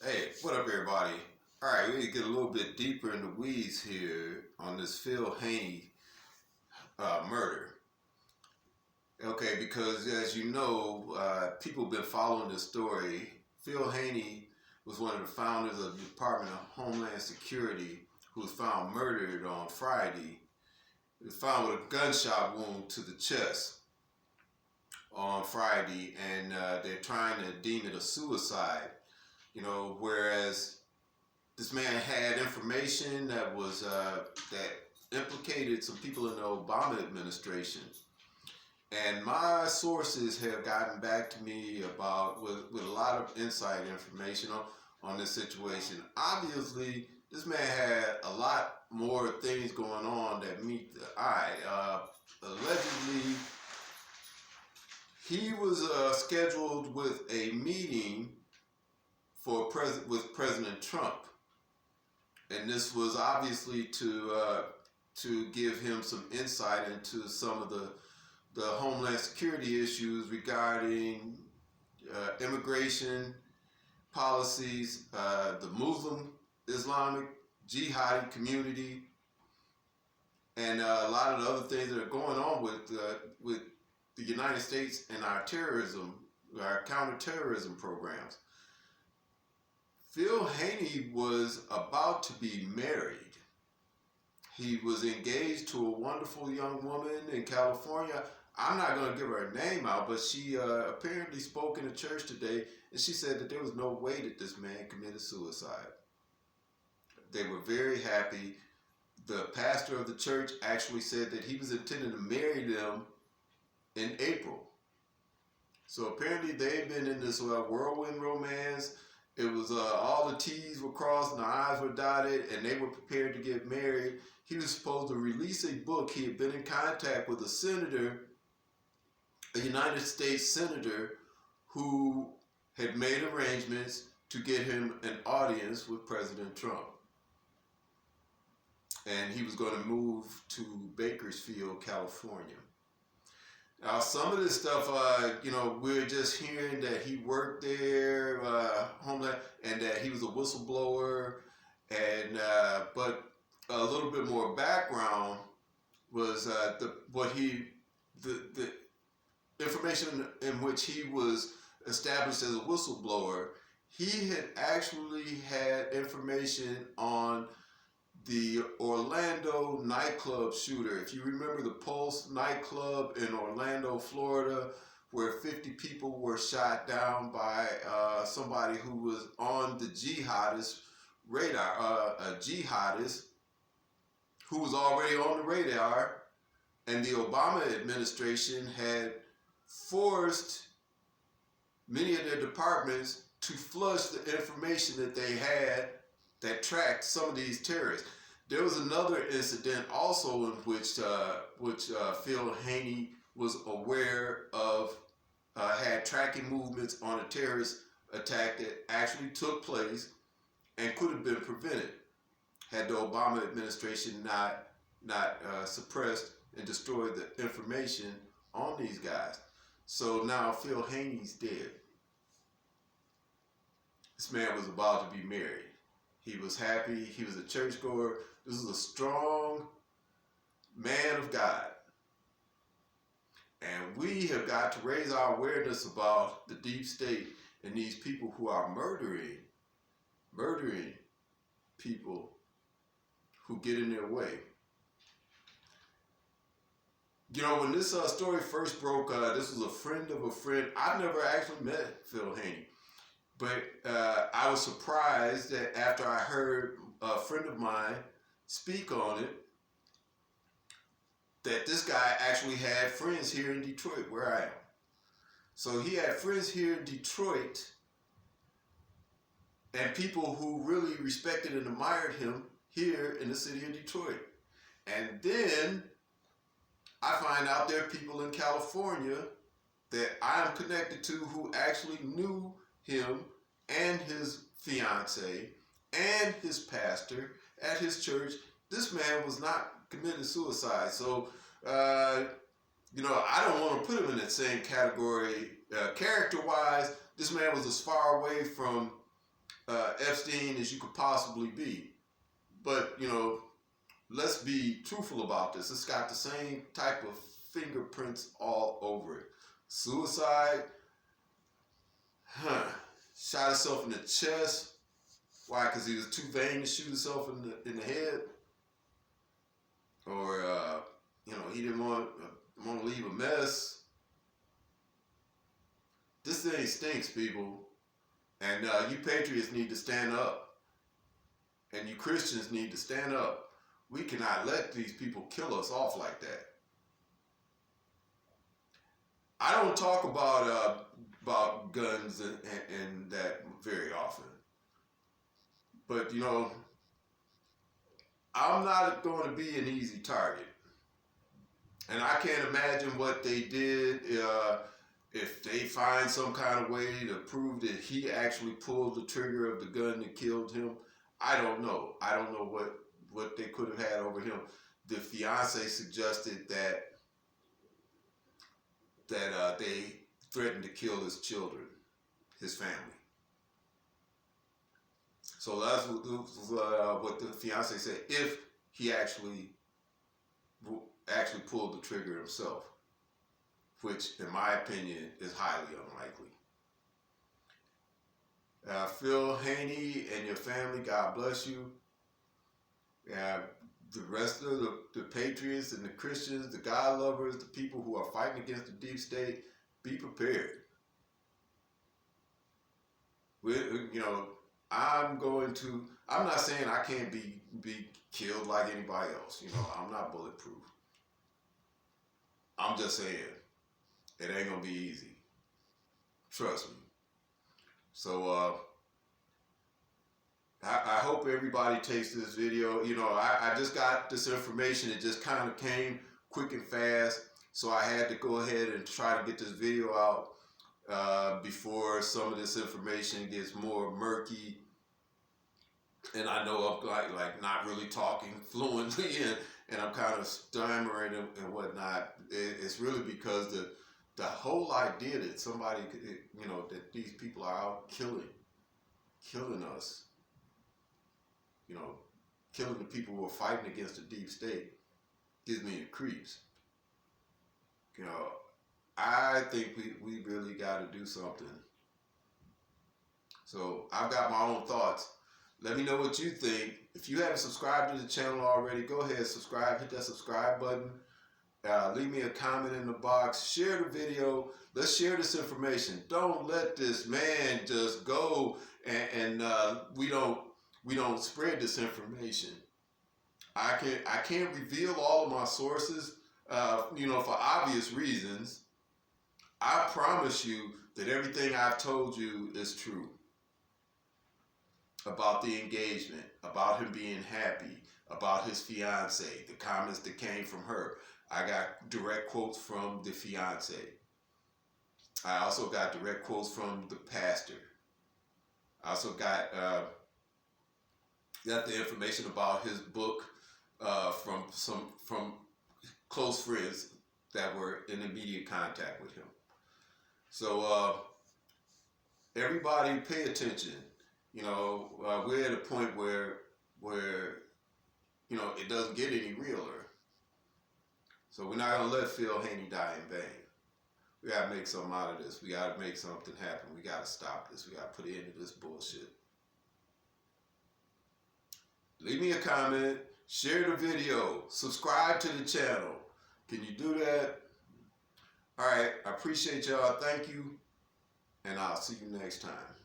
Hey, what up, everybody? All right, we need to get a little bit deeper in the weeds here on this Phil Haney murder. Okay, because as you know, people have been following this story. Phil Haney was one of the founders of the Department of Homeland Security who was found murdered on Friday. He was found with a gunshot wound to the chest on Friday, and they're trying to deem it a suicide. Whereas this man had information that implicated some people in the Obama administration, and my sources have gotten back to me with a lot of inside information on this situation. Obviously, this man had a lot more things going on that meet the eye. Allegedly, he was scheduled with a meeting with President Trump, and this was obviously to give him some insight into some of the homeland security issues regarding immigration policies, the Muslim Islamic jihadi community, and a lot of the other things that are going on with the United States and our counterterrorism programs. Phil Haney was about to be married. He was engaged to a wonderful young woman in California. I'm not going to give her name out, but she apparently spoke in a church today, and she said that there was no way that this man committed suicide. They were very happy. The pastor of the church actually said that he was intending to marry them in April. So apparently they've been in this whirlwind romance. It was all the T's were crossed and the I's were dotted, and they were prepared to get married. He was supposed to release a book. He had been in contact with a United States senator, who had made arrangements to get him an audience with President Trump. And he was going to move to Bakersfield, California. Now, some of this stuff, we're just hearing that he worked there, Homeland, and that he was a whistleblower, and but a little bit more background was the information in which he was established as a whistleblower. He had actually had information on the Orlando nightclub shooter. If you remember the Pulse nightclub in Orlando, Florida, where 50 people were shot down by somebody who was on the jihadist radar, a jihadist who was already on the radar, and the Obama administration had forced many of their departments to flush the information that they had that tracked some of these terrorists. There was another incident also in which Phil Haney was aware of, had tracking movements on a terrorist attack that actually took place and could have been prevented had the Obama administration not suppressed and destroyed the information on these guys. So now Phil Haney's dead. This man was about to be married. He was happy. He was a churchgoer. This is a strong man of God. And we have got to raise our awareness about the deep state and these people who are murdering people who get in their way. When this story first broke, this was a friend of a friend. I've never actually met Phil Haney. But I was surprised that after I heard a friend of mine speak on it, that this guy actually had friends here in Detroit, where I am. So he had friends here in Detroit, and people who really respected and admired him here in the city of Detroit. And then I find out there are people in California that I am connected to who actually knew him and his fiance and his pastor at his church. This man was not committing suicide. So, I don't want to put him in that same category. Character-wise, this man was as far away from Epstein as you could possibly be. But, you know, let's be truthful about this. It's got the same type of fingerprints all over it. Suicide, shot himself in the chest. Why? Because he was too vain to shoot himself in the head, or you know, he didn't want to leave a mess. This thing stinks, people, and you patriots need to stand up, and you Christians need to stand up. We cannot let these people kill us off like that. I don't talk about guns and that very often. But, you know, I'm not going to be an easy target. And I can't imagine what they did if they find some kind of way to prove that he actually pulled the trigger of the gun that killed him. I don't know. I don't know what they could have had over him. The fiance suggested that they threatened to kill his children, his family. So that's what the fiance said, if he actually pulled the trigger himself, which in my opinion is highly unlikely. Phil Haney and your family, God bless you. The rest of the patriots and the Christians, the God lovers, the people who are fighting against the deep state, be prepared. You know, I'm not saying I can't be killed like anybody else. You know, I'm not bulletproof. I'm just saying, it ain't gonna be easy. Trust me. So, I hope everybody takes this video. You know, I just got this information. It just kind of came quick and fast. So I had to go ahead and try to get this video out before some of this information gets more murky. And I know I'm like not really talking fluently and I'm kind of stammering and whatnot. It's really because the whole idea that somebody, you know, that these people are out killing us, you know, killing the people who are fighting against the deep state, gives me the creeps. You know, I think we really got to do something. So I've got my own thoughts. Let me know what you think. If you haven't subscribed to the channel already, go ahead, subscribe, hit that subscribe button. Leave me a comment in the box. Share the video. Let's share this information. Don't let this man just go and we don't spread this information. I can't reveal all of my sources, you know, for obvious reasons. I promise you that everything I've told you is true about the engagement, about him being happy, about his fiance, the comments that came from her. I got direct quotes from the fiance. I also got direct quotes from the pastor. I also got the information about his book from close friends that were in immediate contact with him. So everybody pay attention. You know, we're at a point where you know, it doesn't get any realer. So we're not gonna let Phil Haney die in vain. We gotta make something out of this. We gotta make something happen. We gotta stop this. We gotta put an end to this bullshit. Leave me a comment, share the video, subscribe to the channel. Can you do that? All right, I appreciate y'all. Thank you, and I'll see you next time.